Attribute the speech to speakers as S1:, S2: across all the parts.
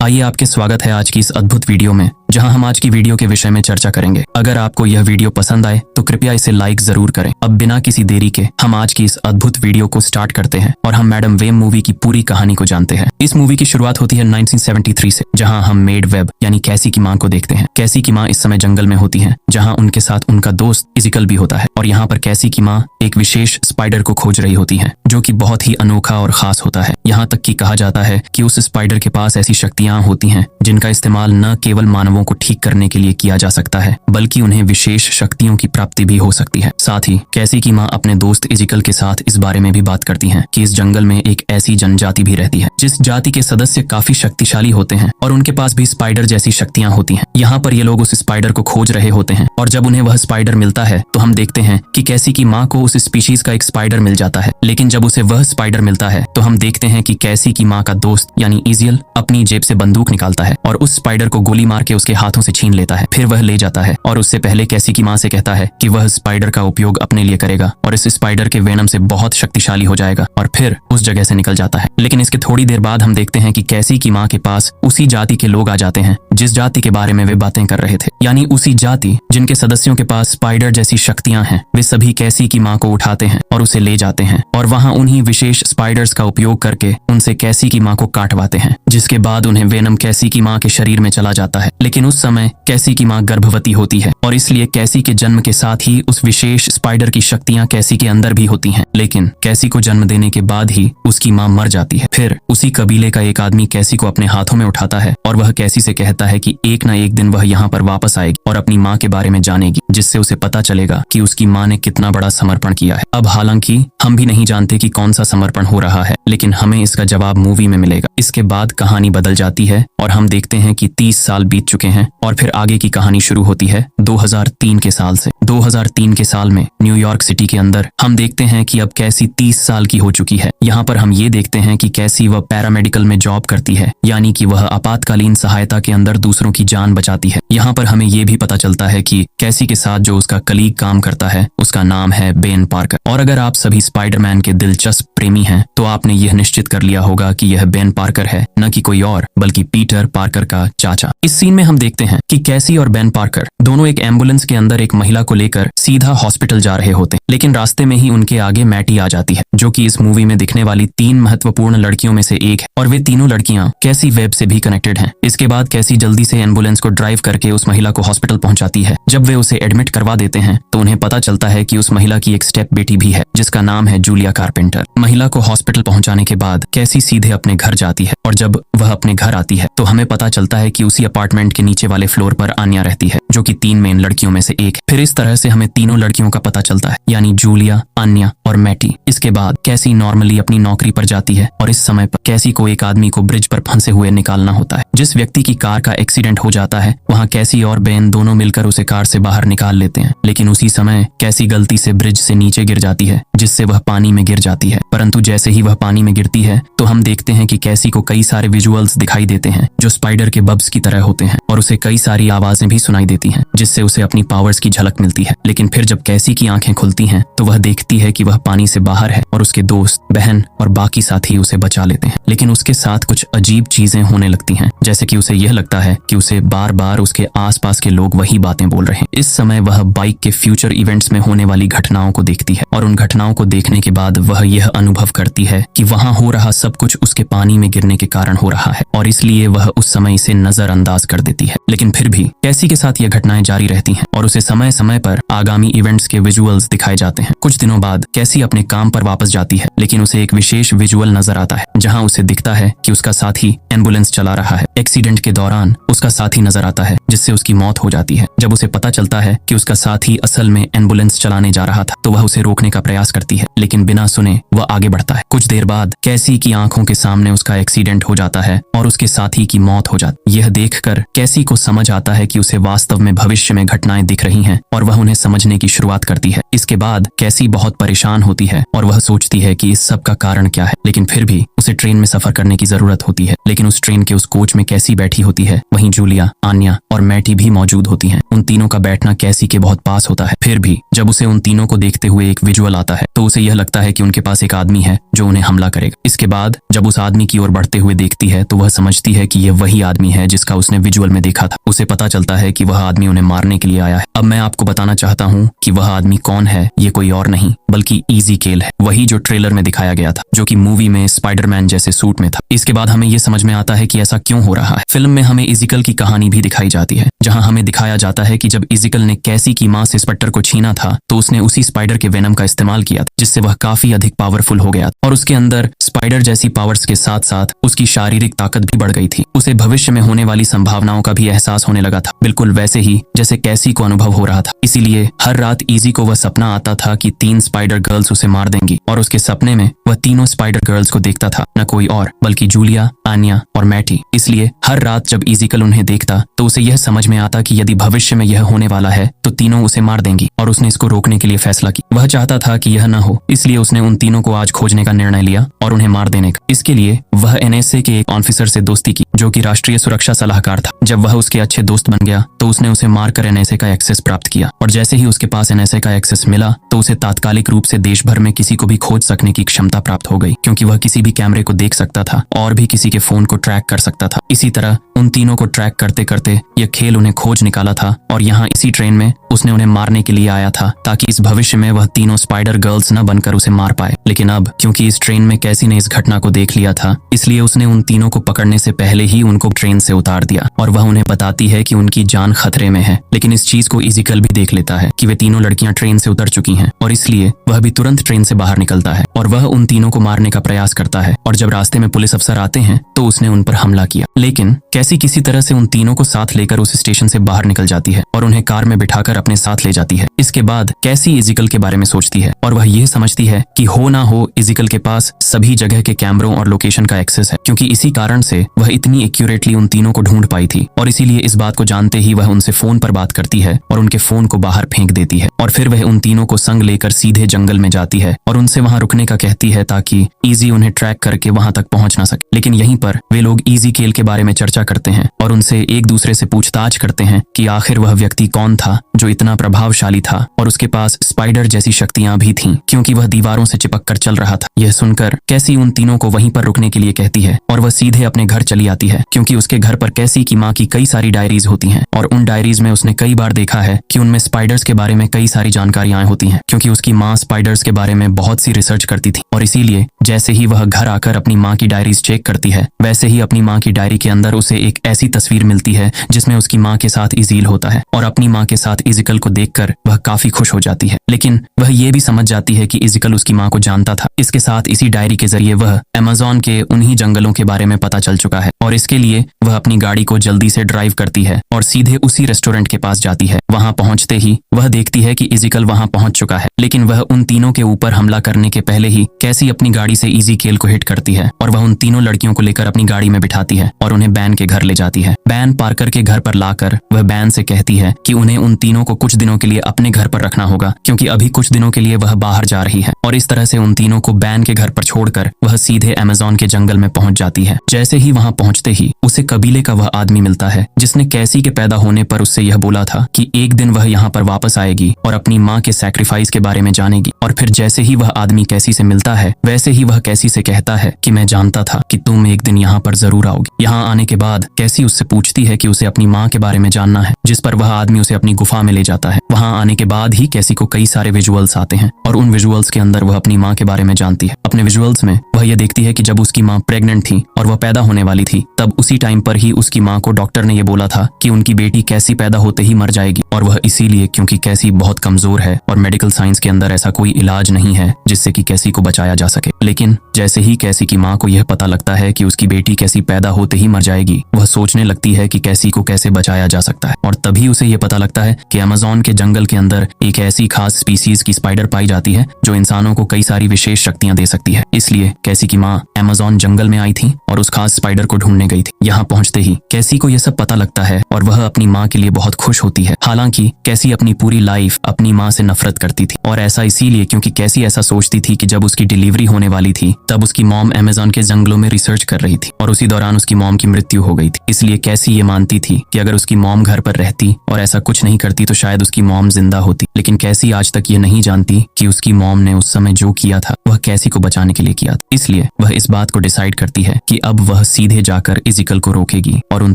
S1: आइए आपके स्वागत है आज की इस अद्भुत वीडियो में, जहां हम आज की वीडियो के विषय में चर्चा करेंगे। अगर आपको यह वीडियो पसंद आए तो कृपया इसे लाइक जरूर करें। अब बिना किसी देरी के हम आज की इस अद्भुत वीडियो को स्टार्ट करते हैं और हम मैडम वेब मूवी की पूरी कहानी को जानते हैं। इस मूवी की शुरुआत होती है 1973 से, जहां हम मेड वेब यानी कैसी की माँ को देखते हैं। कैसी की माँ इस समय जंगल में होती है, जहाँ उनके साथ उनका दोस्त इजिकल भी होता है। और यहाँ पर कैसी की माँ एक विशेष स्पाइडर को खोज रही होती है, जो कि बहुत ही अनोखा और खास होता है। यहाँ तक कि कहा जाता है कि उस स्पाइडर के पास ऐसी शक्तियां होती हैं जिनका इस्तेमाल न केवल मानवों को ठीक करने के लिए किया जा सकता है, बल्कि उन्हें विशेष शक्तियों की प्राप्ति भी हो सकती है। साथ ही कैसी की माँ अपने दोस्त इजिकल के साथ इस बारे में भी बात करती हैं कि इस जंगल में एक ऐसी जनजाति भी रहती है जिस जाति के सदस्य काफी शक्तिशाली होते हैं और उनके पास भी स्पाइडर जैसी शक्तियां होती हैं। यहाँ पर ये लोग उस स्पाइडर को खोज रहे होते हैं और जब उन्हें वह स्पाइडर मिलता है तो हम देखते हैं कि कैसी की माँ को उस स्पीशीज का एक स्पाइडर मिल जाता है। लेकिन जब उसे वह स्पाइडर मिलता है तो हम देखते हैं कि कैसी की माँ का दोस्त यानी इजियल अपनी जेब से बंदूक निकालता है और उस स्पाइडर को गोली मार के उसके हाथों से छीन लेता है। फिर वह ले जाता है और उससे पहले कैसी की माँ से कहता है कि वह स्पाइडर का उपयोग अपने लिए करेगा और इस स्पाइडर के वेनम से बहुत शक्तिशाली हो जाएगा और फिर उस जगह से निकल जाता है। लेकिन इसके थोड़ी देर बाद हम देखते हैं कि कैसी की माँ के पास उसी जाति के लोग आ जाते हैं जिस जाति के बारे में वे बातें कर रहे थे, यानी उसी जाति जिनके सदस्यों के पास स्पाइडर जैसी शक्तियां हैं। वे सभी कैसी की माँ को उठाते हैं और उसे ले जाते हैं और वहां उन्हीं विशेष स्पाइडर्स का उपयोग करके उनसे कैसी की माँ को काटवाते हैं, जिसके बाद उन्हें वेनम कैसी की माँ के शरीर में चला जाता है। लेकिन उस समय कैसी की माँ गर्भवती होती है और इसलिए कैसी के जन्म के साथ ही उस विशेष स्पाइडर की शक्तियां कैसी के अंदर भी होती हैं। लेकिन कैसी को जन्म देने के बाद ही उसकी माँ मर जाती है। फिर उसी कबीले का एक आदमी कैसी को अपने हाथों में उठाता है और वह कैसी से कहता है कि एक ना एक दिन वह यहाँ पर वापस आएगी और अपनी माँ के बारे में जानेगी, जिससे उसे पता चलेगा कि उसकी माँ ने कितना बड़ा समर्पण किया है। अब हालांकि हम भी नहीं जानते कि कौन सा समर्पण हो रहा है, लेकिन हमें इसका जवाब मूवी में मिलेगा। इसके बाद कहानी बदल जाती है और हम देखते हैं कि 30 साल बीत चुके हैं और फिर आगे की कहानी शुरू होती है 2003 के साल से। 2003 के साल में न्यूयॉर्क सिटी के अंदर हम देखते हैं कि अब कैसी 30 साल की हो चुकी है। यहाँ पर हम ये देखते हैं कि कैसी वह पैरामेडिकल में जॉब करती है, यानी कि वह आपातकालीन सहायता के अंदर दूसरों की जान बचाती है। यहाँ पर हमें ये भी पता चलता है कि कैसी के साथ जो उसका कलीग काम करता है उसका नाम है बेन पार्कर। और अगर आप सभी स्पाइडरमैन के दिलचस्प प्रेमी हैं तो आपने यह निश्चित कर लिया होगा कि यह बेन पार्कर है, न कि कोई और बल्कि पीटर पार्कर का चाचा। इस सीन में हम देखते हैं कि कैसी और बेन पार्कर दोनों एक एम्बुलेंस के अंदर एक महिला को लेकर सीधा हॉस्पिटल जा रहे होते हैं। लेकिन रास्ते में ही उनके आगे मैटी आ जाती है, जो कि इस मूवी में दिखने वाली 3 महत्वपूर्ण लड़कियों में से एक है और वे तीनों लड़कियां कैसी वेब से भी कनेक्टेड हैं। इसके बाद कैसी जल्दी से एम्बुलेंस को ड्राइव करके उस महिला को हॉस्पिटल पहुंचाती है। जब वे उसे एडमिट करवा देते हैं तो उन्हें पता चलता है कि उस महिला की एक स्टेप बेटी भी है, जिसका नाम है जूलिया कारपेंटर। महिला को हॉस्पिटल पहुंचाने के बाद कैसी सीधे अपने घर जाती है और जब वह अपने घर आती है तो हमें पता चलता है कि उसी अपार्टमेंट के नीचे वाले फ्लोर पर आन्या रहती है, जो कि 3 मेन लड़कियों में से एक है। फिर इस तरह से हमें तीनों लड़कियों का पता चलता है, यानी जूलिया, आन्या और मैटी। इसके बाद कैसी नॉर्मली अपनी नौकरी पर जाती है और इस समय पर कैसी को एक आदमी को ब्रिज पर फंसे हुए निकालना होता है। जिस व्यक्ति की कार का एक्सीडेंट हो जाता है वहाँ कैसी और बेन दोनों मिलकर उसे कार से बाहर निकाल लेते हैं। लेकिन उसी समय कैसी गलती से ब्रिज से नीचे गिर जाती है, जिससे वह पानी में गिर जाती है। परंतु जैसे ही वह पानी में गिरती है तो हम देखते हैं कि कैसी को कई सारे विजुअल्स दिखाई देते हैं जो स्पाइडर के बब्स की तरह होते हैं और उसे कई सारी आवाजें भी सुनाई देती हैं, जिससे उसे अपनी पावर्स की झलक मिलती है। लेकिन फिर जब कैसी की आंखें खुलती हैं तो वह देखती है कि वह पानी से बाहर है और उसके दोस्त, बहन और बाकी साथी उसे बचा लेते हैं। लेकिन उसके साथ कुछ अजीब चीजें होने लगती हैं, जैसे कि उसे यह लगता है कि उसे बार बार उसके आसपास के लोग वही बातें बोल रहे हैं। इस समय वह बाइक के फ्यूचर इवेंट्स में होने वाली घटनाओं को देखती है और उन घटनाओं को देखने के बाद वह यह अनुभव करती है कि वहां हो रहा सब कुछ उसके पानी में गिरने के कारण हो रहा है और इसलिए वह उस समय इसे नजरअंदाज कर देती है। लेकिन फिर भी कैसी के साथ यह घटनाएं जारी रहती हैं और उसे समय समय पर आगामी इवेंट्स के विजुअल्स दिखाए जाते हैं। कुछ दिनों बाद कैसी अपने काम पर वापस जाती है, लेकिन उसे एक विशेष विजुअल नजर आता है जहां उसे दिखता है कि उसका साथी एम्बुलेंस चला रहा है। एक्सीडेंट के दौरान उसका साथी नजर आता है, जिससे उसकी मौत हो जाती है। जब उसे पता चलता है कि उसका साथी असल में एम्बुलेंस चलाने जा रहा था तो वह उसे रोकने का प्रयास करती है, लेकिन बिना सुने वह आगे बढ़ता है। कुछ देर बाद कैसी की आंखों के सामने उसका एक्सीडेंट हो जाता है और उसके साथी की मौत हो जाती है। यह देखकर कैसी को समझ आता है कि उसे वास्तव में भविष्य में घटनाएं दिख रही हैं और वह उन्हें समझने की शुरुआत करती है। इसके बाद कैसी बहुत परेशान होती है और वह सोचती है कि इस सब का कारण क्या है, लेकिन फिर भी उसे ट्रेन में सफर करने की जरूरत होती है। लेकिन उस ट्रेन के उस कोच में कैसी बैठी होती है, वहीं जूलिया, आन्या और मैटी भी मौजूद होती हैं। उन तीनों का बैठना कैसी के बहुत पास होता है। फिर भी जब उसे उन तीनों को देखते हुए एक विजुअल आता है तो उसे यह लगता है कि उनके पास एक आदमी है जो उन्हें हमला करेगा। इसके बाद जब उस आदमी की ओर बढ़ते हुए देखती है तो वह समझती है कि यह वही आदमी है जिसका उसने विजुअल में देखा था। उसे पता चलता है कि वह आदमी उन्हें मारने के लिए आया है। अब मैं आपको बताना चाहता हूँ कि वह आदमी कौन है। ये कोई और नहीं बल्कि इज़ीकेल है, वही जो ट्रेलर में दिखाया गया था, जो कि मूवी में स्पाइडरमैन जैसे सूट में था। इसके बाद हमें यह समझ में आता है कि ऐसा क्यों हो रहा है। फिल्म में हमें इज़ीकेल की कहानी भी दिखाई जाती है, जहां हमें दिखाया जाता है कि जब इज़ीकेल ने कैसी की मां से स्पेक्टर को छीना था तो उसने उसी स्पाइडर के वेनम का इस्तेमाल किया था, जिससे वह काफी अधिक पावरफुल हो गया और उसके अंदर स्पाइडर जैसी पावर्स के साथ साथ उसकी शारीरिक ताकत भी बढ़ गई थी। उसे भविष्य में होने वाली संभावनाओं का भी एहसास होने लगा था, बिल्कुल वैसे ही जैसे कैसी को अनुभव हो रहा था। इसीलिए हर रात इजी को वह सपना आता था कि 3 स्पाइडर गर्ल्स उसे मार देंगी और उसके सपने में वह तीनों स्पाइडर गर्ल्स को देखता था, न कोई और बल्कि जूलिया, आन्या और मैटी। इसलिए हर रात जब इज़ीकेल उन्हें देखता तो उसे यह समझ में आता कि यदि भविष्य में यह होने वाला है तो तीनों उसे मार देंगी और उसने इसको रोकने के लिए फैसला किया। वह चाहता था कि यह न हो, इसलिए उसने उन तीनों को आज खोजने का निर्णय लिया और उन्हें मार देने का। इसके लिए वह एनएसए के एक ऑफिसर से दोस्ती की जो कि राष्ट्रीय सुरक्षा सलाहकार था। जब वह उसके अच्छे दोस्त बन गया तो उसने उसे मारकर एनएसए का एक्सेस प्राप्त किया और जैसे ही उसके पास एनएसए का एक्सेस मिला तो उसे तात्कालिक रूप से देश भर में किसी को भी खोज सकने की क्षमता प्राप्त हो गई, क्योंकि वह किसी भी कैमरे को देख सकता था और भी किसी के फोन को ट्रैक कर सकता था। इसी तरह उन तीनों को ट्रैक करते करते यह खेल उन्हें खोज निकाला था और यहाँ इसी ट्रेन में उसने उन्हें मारने के लिए आया था ताकि इस भविष्य में वह तीनों स्पाइडर गर्ल्स न बनकर उसे मार पाए। लेकिन अब क्योंकि इस ट्रेन में कैसी ने इस घटना को देख लिया था, इसलिए उसने उन तीनों को पकड़ने से पहले ही उनको ट्रेन से उतार दिया और वह उन्हें बताती है कि उनकी जान खतरे में है। लेकिन इस चीज को इज़ीकेल भी देख लेता है कि वे तीनों लड़कियां ट्रेन से उतर चुकी हैं और इसलिए वह भी तुरंत ट्रेन से बाहर निकलता है और वह उन तीनों को मारने का प्रयास करता है। और जब रास्ते में पुलिस अफसर आते हैं तो उसने उन पर हमला किया, लेकिन कैसी किसी तरह से उन तीनों को साथ लेकर उस स्टेशन से बाहर निकल जाती है और उन्हें कार में बिठाकर अपने साथ ले जाती है। इसके बाद कैसी इज़ीकेल के बारे में सोचती है और वह यह समझती है कि हो ना हो इज़ीकेल के पास सभी जगह के कैमरों और लोकेशन का एक्सेस है, क्योंकि इसी कारण से वह इतनी एक्यूरेटली उन तीनों को ढूंढ पाई थी। और इसीलिए इस बात को जानते ही वह उनसे फोन पर बात करती है और उनके फोन को बाहर फेंक देती है और फिर वह उन तीनों को संग लेकर सीधे जंगल में जाती है और उनसे वहां रुकने का कहती है ताकि इजी उन्हें ट्रैक करके वहां तक पहुंच ना सके। लेकिन यहीं पर वे लोग इज़ीकेल के बारे में चर्चा करते हैं और उनसे एक दूसरे से पूछताछ करते हैं कि आखिर वह व्यक्ति कौन था जो इतना प्रभावशाली था और उसके पास स्पाइडर जैसी शक्तियां भी थीं, क्योंकि वह दीवारों से चिपक कर चल रहा था। यह सुनकर कैसी उन तीनों को वहीं पर रुकने के लिए कहती है और वह सीधे अपने घर चली आती है, क्योंकि उसके घर पर कैसी की माँ की कई सारी डायरीज होती हैं और उन डायरीज में उसने कई बार देखा है कि उनमें स्पाइडर्स के बारे में कई सारी जानकारियां होती हैं, क्योंकि उसकी माँ स्पाइडर्स के बारे में बहुत सी रिसर्च करती थी। और इसीलिए जैसे ही वह घर आकर अपनी माँ की डायरीज चेक करती है, वैसे ही अपनी माँ की डायरी के अंदर उसे एक ऐसी तस्वीर मिलती है जिसमें उसकी माँ के साथ इज़ील होता है और अपनी माँ के साथ इज़ीकेल को देखकर वह काफी खुश हो जाती है। लेकिन वह ये भी समझ जाती है कि इज़ीकेल उसकी माँ को जानता था। इसके साथ इसी डायरी के जरिए वह अमेज़न के उन्हीं जंगलों के बारे में पता चल चुका है और इसके लिए वह अपनी गाड़ी को जल्दी से ड्राइव करती है और सीधे उसी रेस्टोरेंट के पास जाती है। वहां पहुंचते ही वह देखती है कि इज़ीकेल वहां पहुंच चुका है, लेकिन वह उन तीनों के ऊपर हमला करने के पहले ही कैसी अपनी गाड़ी से इज़ीकेल को हिट करती है और वह उन तीनों लड़कियों को लेकर अपनी गाड़ी में बिठाती है और उन्हें बैन के घर ले जाती है। बैन पार्कर के घर पर लाकर वह बैन से कहती है कि उन्हें उन तीनों को कुछ दिनों के लिए अपने घर पर रखना होगा, क्योंकि अभी कुछ दिनों के लिए वह बाहर जा रही है। और इस तरह से उन तीनों को बैन के घर पर छोड़कर वह सीधे अमेज़न के जंगल में पहुंच जाती है। जैसे ही वहां पहुंचते ही उसे कबीले का वह आदमी मिलता है जिसने कैसी के पैदा होने पर उससे यह बोला था कि एक दिन वह यहाँ पर वापस आएगी और अपनी माँ के सैक्रिफाइस के बारे में जानेगी। और फिर जैसे ही वह आदमी कैसी से मिलता है, वैसे ही वह कैसी से कहता है कि मैं जानता था कि तुम एक दिन यहाँ पर जरूर आओगी। यहाँ आने के बाद कैसी उससे पूछती है कि उसे अपनी माँ के बारे में जानना है, जिस पर वह आदमी उसे अपनी गुफा में ले जाता है। वहां आने के बाद ही कैसी को कई सारे विजुअल्स आते हैं और उन विजुअल्स के अंदर वह अपनी माँ के बारे में जानती है। अपने विजुअल्स में वह यह देखती है कि जब उसकी माँ प्रेग्नेंट थी और वह पैदा होने वाली थी, तब उसी टाइम पर ही उसकी माँ को डॉक्टर ने यह बोला था कि उनकी बेटी कैसी पैदा होते ही मर जाएगी, और वह इसीलिए क्योंकि कैसी बहुत कमजोर है और मेडिकल साइंस के अंदर ऐसा कोई इलाज नहीं है जिससे कि कैसी को बचाया जा सके। लेकिन जैसे ही कैसी की माँ को यह पता लगता है कि उसकी बेटी कैसी पैदा होते ही मर जाएगी, वह सोचने लगती है कि कैसी को कैसे बचाया जा सकता है और तभी उसे ये पता लगता है कि अमेज़न के जंगल के अंदर एक ऐसी खास स्पीसीज की स्पाइडर पाई जाती है जो इंसानों को कई सारी विशेष शक्तियां दे सकती है। इसलिए कैसी की माँ अमेज़न जंगल में आई थी और उस खास स्पाइडर को ढूंढने गई थी। यहाँ पहुंचते ही कैसी को यह सब पता लगता है और वह अपनी माँ के लिए बहुत खुश होती है। हालांकि कैसी अपनी पूरी लाइफ अपनी माँ से नफरत करती थी और ऐसा इसीलिए क्योंकि कैसी ऐसा सोचती थी कि जब उसकी डिलीवरी होने वाली थी तब उसकी मॉम अमेज़न के जंगलों में रिसर्च कर रही थी और उसी दौरान उसकी मॉम की मृत्यु हो गई थी। इसलिए कैसी ये मानती थी कि अगर उसकी मॉम घर पर रहती और ऐसा कुछ नहीं करती तो शायद उसकी मॉम जिंदा होती। लेकिन कैसी आज तक ये नहीं जानती कि उसकी मॉम ने उस समय जो किया था वह कैसी को बचाने के लिए किया था। इसलिए वह इस बात को डिसाइड करती है कि अब वह सीधे जाकर इज़िकल को रोकेगी और उन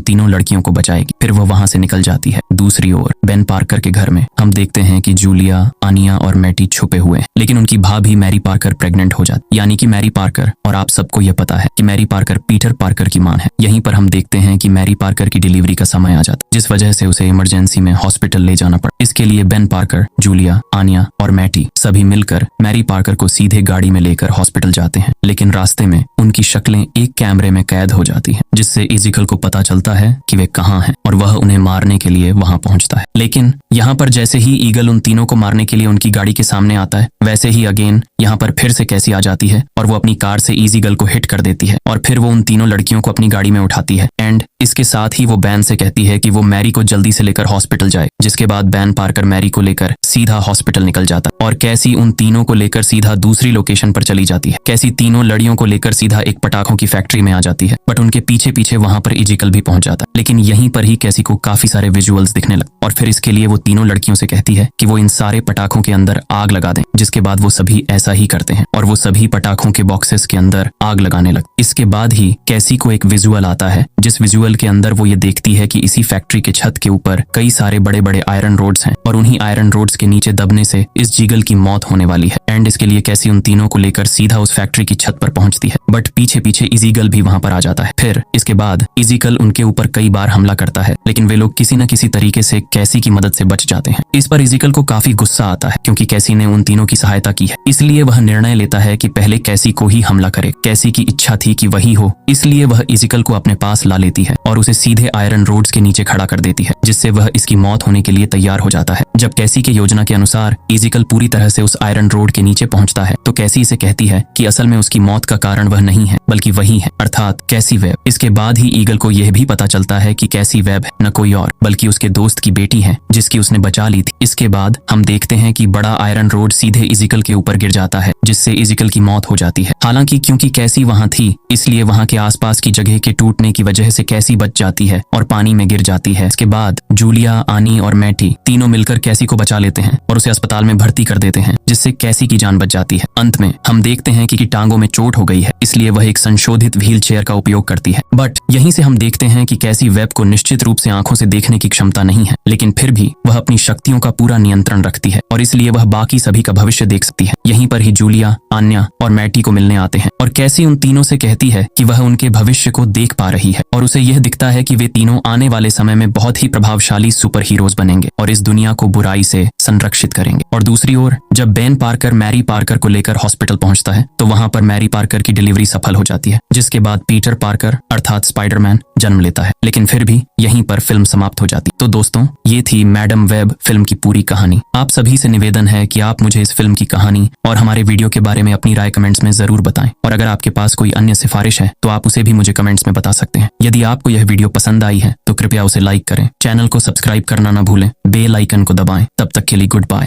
S1: तीनों लड़कियों को बचाएगी। फिर वह वहां से निकल जाती है। दूसरी ओर बेन पार्कर के घर में हम देखते हैं कि जूलिया, आनिया और मैटी छुपे हुए हैं, लेकिन उनकी भाभी मैरी पार्कर प्रेग्नेंट हो जाती, यानी कि मैरी पार्कर। और आप सबको यह पता है कि मैरी पार्कर पीटर पार्कर की मां है। यहीं पर हम देखते हैं कि मैरी पार्कर की डिलीवरी का समय आ जाता, जिस वजह से उसे इमरजेंसी में हॉस्पिटल ले जाना पड़ा। इसके लिए बेन पार्कर, जूलिया, आनिया और मैटी सभी मिलकर मैरी पार्कर को सीधे गाड़ी में लेकर हॉस्पिटल जाते हैं। लेकिन रास्ते में उनकी शक्लें एक कैमरे में कैद हो जाती हैं, जिससे इज़िकल को पता चलता है कि वे कहाँ हैं और वह उन्हें मारने के लिए वहां पहुंचता है। लेकिन यहाँ पर जैसे ही ईगल उन तीनों को मारने के लिए उनकी गाड़ी के सामने आता है, वैसे ही अगेन यहाँ पर फिर से कैसी आ जाती है और वो अपनी कार से इज़िकल को हिट कर देती है और फिर वो उन तीनों लड़कियों को अपनी गाड़ी में उठाती है। एंड इसके साथ ही वो बैन से कहती है कि वो मैरी को जल्दी से लेकर हॉस्पिटल जाए, जिसके बाद बैन पार्कर मैरी को लेकर सीधा हॉस्पिटल निकल जाता है और कैसी उन तीनों को लेकर सीधा दूसरी लोकेशन पर चली जाती है। कैसी तीनों लड़ियों को लेकर सीधा एक पटाखों की फैक्ट्री में आ जाती है, बट उनके पीछे पीछे वहां पर इज़िकल भी पहुंच जाता है। लेकिन यहीं पर ही कैसी को काफी सारे विजुअल्स दिखने लगते और फिर इसके लिए वो तीनों लड़कियों से कहती है कि वो इन सारे पटाखों के अंदर आग लगा दें, जिसके बाद वो सभी ऐसा ही करते हैं और वो सभी पटाखों के बॉक्सेस के अंदर आग लगाने लगते। इसके बाद ही कैसी को एक विजुअल आता है, जिस विजुअल के अंदर वो ये देखती है कि इसी फैक्ट्री के छत के ऊपर कई सारे बड़े बड़े आयरन रोड्स हैं और उन्हीं आयरन रोड्स के नीचे दबने से इस जीगल की मौत होने वाली है। एंड इसके लिए कैसी उन तीनों को लेकर सीधा उस फैक्ट्री की छत पर पहुंचती है, बट पीछे पीछे इज़िकल भी वहां पर आ जाता है। फिर इसके बाद इज़िकल उनके ऊपर कई बार हमला करता है, लेकिन वे लोग किसी न किसी तरीके से कैसी की मदद से बच जाते हैं। इस पर इज़िकल को काफी गुस्सा आता है क्योंकि कैसी ने उन तीनों की सहायता की है। इसलिए वह निर्णय लेता है कि पहले कैसी को ही हमला करे। कैसी की इच्छा थी कि वही हो, इसलिए वह इज़िकल को अपने पास ला लेती है और उसे सीधे आयरन रोड्स के नीचे खड़ा कर देती है, जिससे वह इसकी मौत होने के लिए तैयार हो जाता है। जब कैसी के योजना के अनुसार इज़िकल पूरी तरह से उस आयरन रोड के नीचे पहुंचता है तो कैसी इसे कहती है कि असल में उसकी मौत का कारण वह नहीं है बल्कि वही है, अर्थात कैसी वेब। इसके बाद ही ईगल को यह भी पता चलता है कि कैसी वेब न कोई और बल्कि उसके दोस्त की बेटी है, जिसकी उसने बचा ली थी। इसके बाद हम देखते हैं कि बड़ा आयरन रोड सीधे इज़िकल के ऊपर गिर जाता है, जिससे इज़िकल की मौत हो जाती है। हालांकि क्योंकि कैसी वहां थी, इसलिए वहां के आसपास की जगह के टूटने की वजह से कैसी बच जाती है और पानी में गिर जाती है। इसके बाद जूलिया, आनी और मैटी तीनों मिलकर कैसी को बचा लेते हैं और उसे अस्पताल में भर्ती कर देते हैं, जिससे कैसी की जान बच जाती है। अंत में हम देखते हैं कि टांगों में चोट हो गई है, इसलिए वह एक संशोधित व्हील चेयर का उपयोग करती है। बट यहीं से हम देखते हैं कि कैसी वेब को निश्चित रूप से आंखों से देखने की क्षमता नहीं है, लेकिन फिर भी वह अपनी शक्तियों का पूरा नियंत्रण रखती है और इसलिए वह बाकी सभी का भविष्य देख सकती है। यहीं पर ही जूलिया, आन्या और मैटी को मिलने आते हैं और कैसी उन तीनों से कहती है कि वह उनके भविष्य को देख पा रही है और उसे यह दिखता है कि वे तीनों आने वाले समय में बहुत ही प्रभावशाली सुपर हीरोज बनेंगे और इस दुनिया को बुराई से संरक्षित करेंगे। और दूसरी ओर जब बेन पार्कर मैरी पार्कर को लेकर हॉस्पिटल पहुंचता है तो वहां पर मैरी पार्कर की डिलीवरी सफल हो जाती है, जिसके बाद पीटर पार्कर अर्थात स्पाइडरमैन जन्म लेता है। लेकिन फिर भी यहीं पर फिल्म समाप्त हो जाती। तो दोस्तों, ये थी मैडम वेब फिल्म की पूरी कहानी। आप सभी से निवेदन है कि आप मुझे इस फिल्म की कहानी और हमारे वीडियो के बारे में अपनी राय कमेंट्स में जरूर बताएं और अगर आपके पास कोई अन्य सिफारिश है तो आप उसे भी मुझे कमेंट्स में बता सकते हैं। यदि आपको यह वीडियो पसंद आई है तो कृपया उसे लाइक करें, चैनल को सब्सक्राइब करना ना भूलें, बेल आइकन को दबाएं। तब तक के लिए गुड बाय।